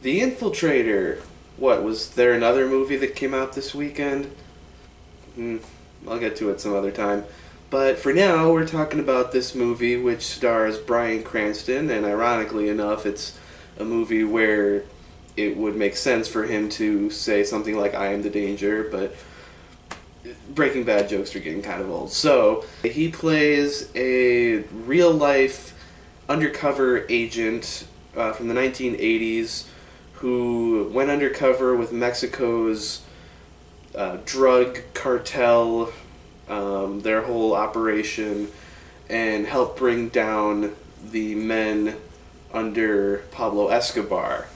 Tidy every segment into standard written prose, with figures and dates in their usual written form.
The Infiltrator. What, was there another movie that came out this weekend? Hmm, I'll get to it some other time. But for now, we're talking about this movie which stars Bryan Cranston, and ironically enough, it's a movie where it would make sense for him to say something like "I am the danger," but Breaking Bad jokes are getting kind of old. So, he plays a real life undercover agent from the 1980s who went undercover with Mexico's drug cartel, their whole operation, and helped bring down the men under Pablo Escobar.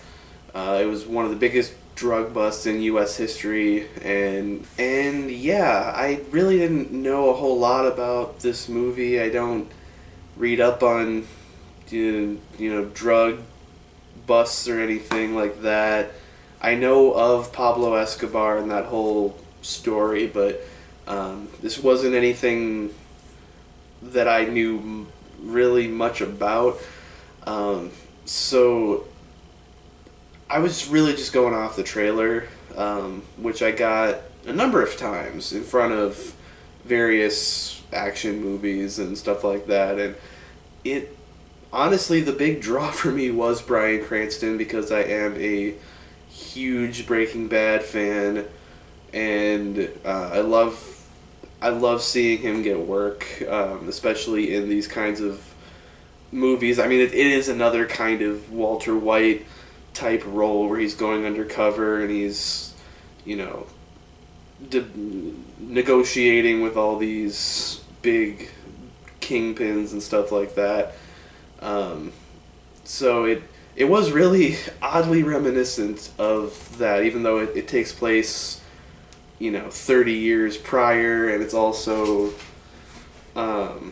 It was one of the biggest drug busts in U.S. history, and yeah, I really didn't know a whole lot about this movie. I don't read up on drug busts or anything like that. I know of Pablo Escobar and that whole story, but this wasn't anything that I knew really much about. So I was really just going off the trailer, which I got a number of times in front of various action movies and stuff like that, and it honestly, the big draw for me was Bryan Cranston because I am a huge Breaking Bad fan, and I love seeing him get work, especially in these kinds of movies. I mean, it is another kind of Walter White type role where he's going undercover and he's, negotiating with all these big kingpins and stuff like that. So it was really oddly reminiscent of that, even though it takes place, 30 years prior, and it's also a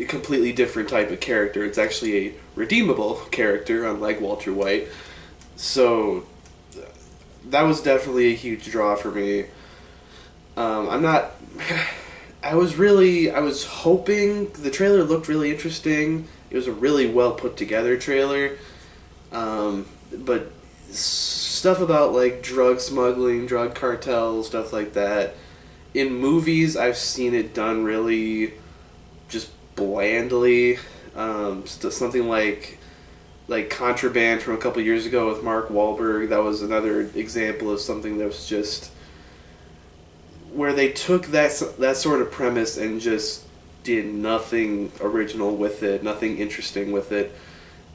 completely different type of character. It's actually a redeemable character, unlike Walter White. So that was definitely a huge draw for me. I'm not. I was hoping the trailer looked really interesting. It was a really well put together trailer. But stuff about like drug smuggling, drug cartels, stuff like that. In movies, I've seen it done really just blandly. Something like Contraband from a couple years ago with Mark Wahlberg. That was another example of something that was just where they took that sort of premise and just did nothing original with it, nothing interesting with it.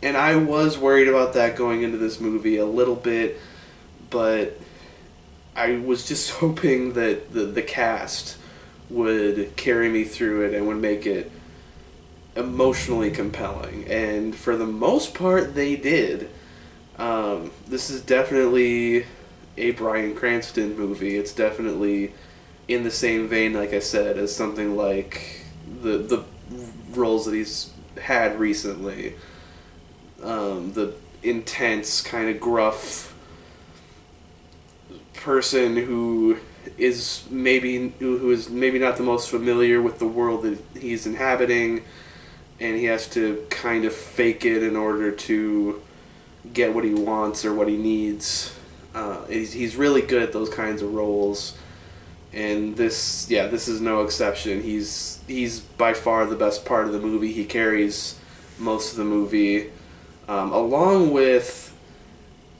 And I was worried about that going into this movie a little bit, but I was just hoping that the cast would carry me through it and would make it emotionally compelling. And for the most part, they did. This is definitely a Bryan Cranston movie. It's definitely in the same vein, like I said, as something like the roles that he's had recently. The intense, kind of gruff person who is maybe not the most familiar with the world that he's inhabiting, and he has to kind of fake it in order to get what he wants or what he needs. He's really good at those kinds of roles. And this is no exception. He's by far the best part of the movie. He carries most of the movie, along with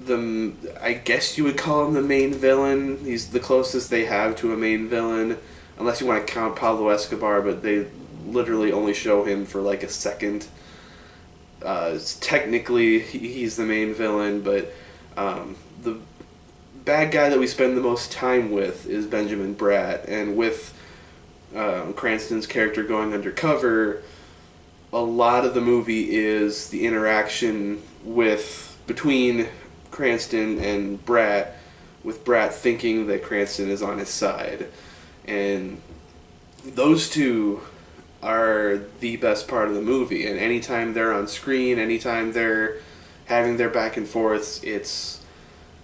I guess you would call him the main villain. He's the closest they have to a main villain, unless you want to count Pablo Escobar, but they literally only show him for like a second. Technically, he's the main villain, but the bad guy that we spend the most time with is Benjamin Bratt, and with Cranston's character going undercover, a lot of the movie is the interaction between Cranston and Bratt, with Bratt thinking that Cranston is on his side, and those two are the best part of the movie. And anytime they're on screen, anytime they're having their back and forths, it's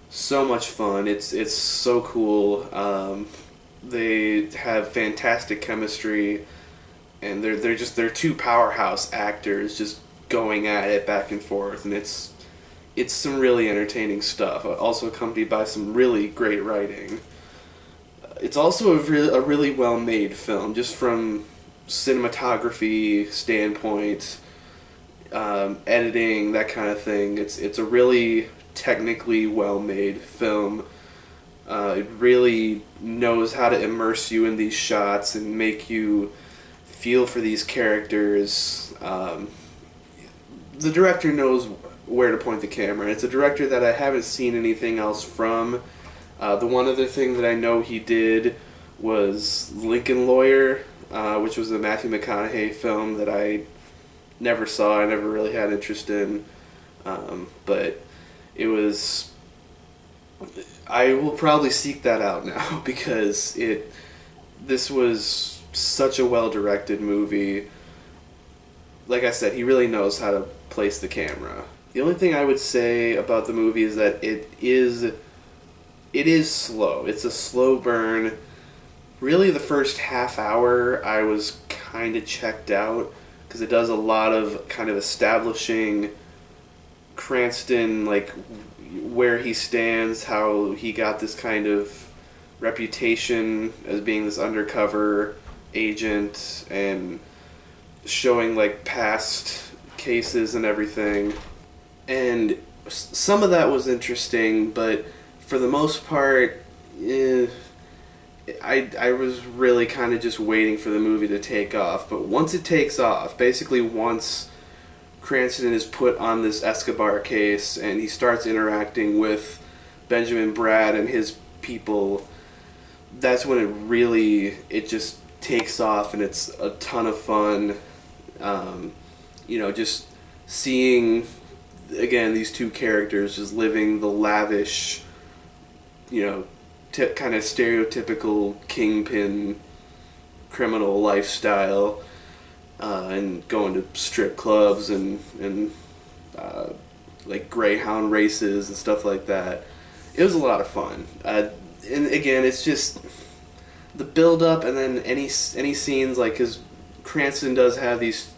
so much fun. It's so cool. They have fantastic chemistry, and they're two powerhouse actors just going at it back and forth, and it's it's some really entertaining stuff, also accompanied by some really great writing. It's also a really well made film, just from cinematography standpoint, editing, that kind of thing. It's a really technically well made film. It really knows how to immerse you in these shots and make you feel for these characters. The director knows where to point the camera. It's a director that I haven't seen anything else from. The one other thing that I know he did was Lincoln Lawyer, which was a Matthew McConaughey film that I never saw. I never really had interest in. But it was... I will probably seek that out now because this was such a well-directed movie. Like I said, he really knows how to place the camera. The only thing I would say about the movie is that it is slow. It's a slow burn. Really, the first half hour, I was kind of checked out because it does a lot of kind of establishing Cranston, like where he stands, how he got this kind of reputation as being this undercover agent, and showing like past cases and everything. And some of that was interesting, but for the most part, I was really kind of just waiting for the movie to take off. But once it takes off, basically once Cranston is put on this Escobar case and he starts interacting with Benjamin Bratt and his people, that's when it just takes off, and it's a ton of fun. Just seeing, again, these two characters just living the lavish, kind of stereotypical kingpin criminal lifestyle, and going to strip clubs and like greyhound races and stuff like that. It was a lot of fun. And again, it's just the build up, and then any scenes, like, because Cranston does have these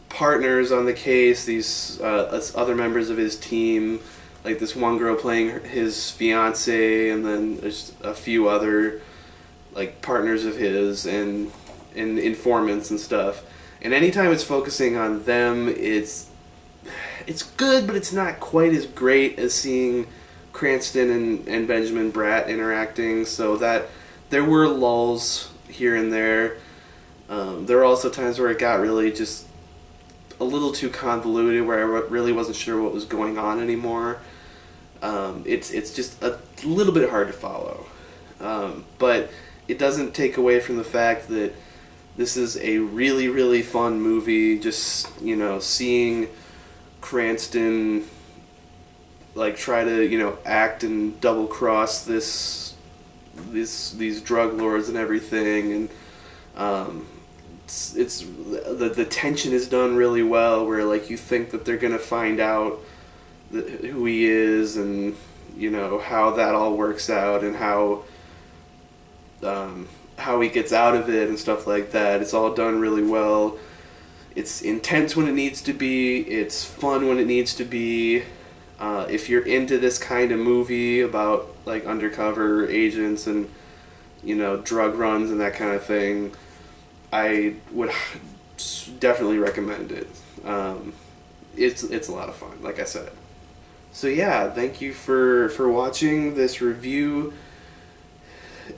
partners on the case, these other members of his team, like this one girl playing his fiance, and then there's a few other like partners of his and informants and stuff. And anytime it's focusing on them, it's good, but it's not quite as great as seeing Cranston and Benjamin Bratt interacting. So that there were lulls here and there. There were also times where it got really just a little too convoluted, where I really wasn't sure what was going on anymore. It's just a little bit hard to follow. But it doesn't take away from the fact that this is a really, really fun movie. Just, seeing Cranston like try to, act and double cross these drug lords and everything, and it's the tension is done really well, where like you think that they're gonna find out who he is, and how that all works out, and how he gets out of it and stuff like that. It's all done really well. It's intense when it needs to be. It's fun when it needs to be. If you're into this kind of movie about like undercover agents and drug runs and that kind of thing, I would definitely recommend it. It's a lot of fun, like I said. So yeah, thank you for watching this review.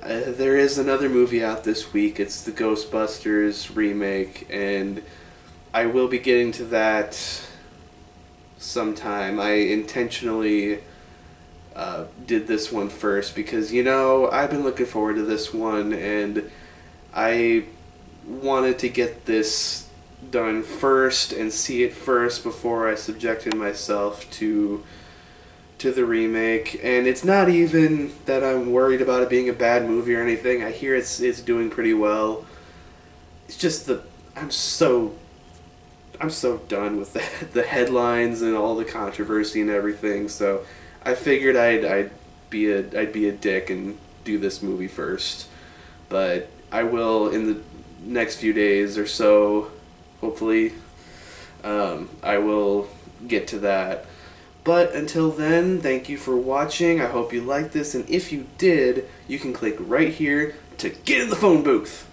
There is another movie out this week. It's the Ghostbusters remake, and I will be getting to that sometime. I intentionally did this one first because, I've been looking forward to this one, and I wanted to get this done first and see it first before I subjected myself to the remake. And it's not even that I'm worried about it being a bad movie or anything. I hear it's doing pretty well. It's just I'm so done with the headlines and all the controversy and everything. So I figured I'd be a dick and do this movie first. But I will, in the next few days or so, hopefully, I will get to that. But until then, thank you for watching. I hope you liked this, and if you did, you can click right here to get in the phone booth.